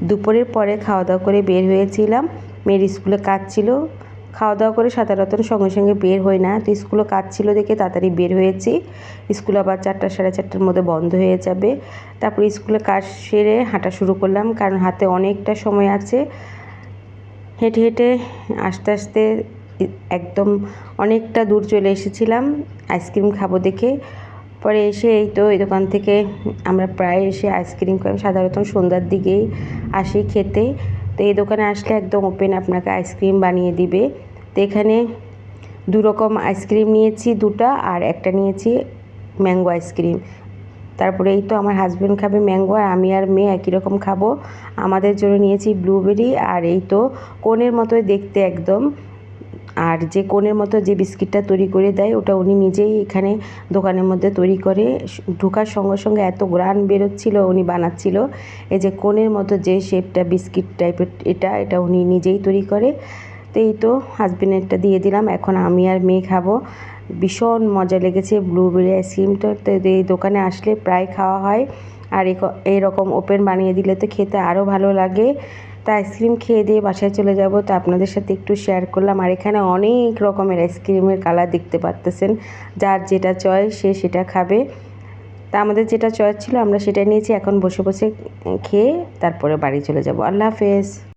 দুপুরের পরে খাওয়া দাওয়া করে বের হয়েছিলাম। মেয়ের স্কুলে কাজ ছিল, খাওয়া দাওয়া করে সাধারণত সঙ্গে সঙ্গে বের হই না, তো স্কুলে কাজ ছিল দেখে তাড়াতাড়ি বের হয়েছি। স্কুল আবার 4টা সাড়ে 4টার মধ্যে বন্ধ হয়ে যাবে। তারপরে স্কুলে কাজ সেরে হাঁটা শুরু করলাম, কারণ হাতে অনেকটা সময় আছে। হেঁটে হেঁটে আস্তে আস্তে একদম অনেকটা দূর চলে এসেছিলাম আইসক্রিম খাবো দেখে। পরে এসে এই তো এই দোকান থেকে আমরা প্রায় এসে আইসক্রিম খাই, সাধারণত সন্ধ্যার দিকেই আসি খেতে। তো এই দোকানে আসলে একদম ওপেন আপনাকে আইসক্রিম বানিয়ে দিবে। তো এখানে 2 রকম আইসক্রিম নিয়েছি, 2টা, আর একটা নিয়েছি ম্যাঙ্গো আইসক্রিম। তারপরে এই তো আমার হাজব্যান্ড খাবে ম্যাঙ্গো, আর আমি আর মেয়ে একই রকম খাবো। আমাদের জন্য নিয়েছি ব্লুবেরি, আর এই তো কোনের মতোই দেখতে একদম। আর যে কোনের মতো যে বিস্কিটটা তৈরি করে দেয় ওটা উনি নিজেই এখানে দোকানের মধ্যে তৈরি করে। ঢোকার সঙ্গে সঙ্গে এত গ্রান বেরোচ্ছিল, উনি বানাচ্ছিল। এই যে কোনের মতো যে শেপটা বিস্কিট টাইপের, এটা উনি নিজেই তৈরি করে। তো এই তো হাজব্যান্ডেরটা দিয়ে দিলাম, এখন আমি আর মেয়ে খাবো। ভীষণ মজা লেগেছে ব্লুবেরি আইসক্রিমটা। তো এই দোকানে আসলে প্রায় খাওয়া হয়, আর এইরকম ওপেন বানিয়ে দিলে তো খেতে আরও ভালো লাগে। তা আইসক্রিম খেয়ে দিয়ে বাসায় চলে যাব, তো আপনাদের সাথে একটু শেয়ার করলাম। আর এখানে অনেক রকমের আইসক্রিমের কালার দেখতে পাচ্তেছেন, যার যেটা চয়েস সে সেটা খাবে। তা আমাদের যেটা চয়েস ছিল আমরা সেটা নিয়েছি, এখন বসে বসে খেয়ে তারপরে বাড়ি চলে যাব। আল্লাহ হাফেজ।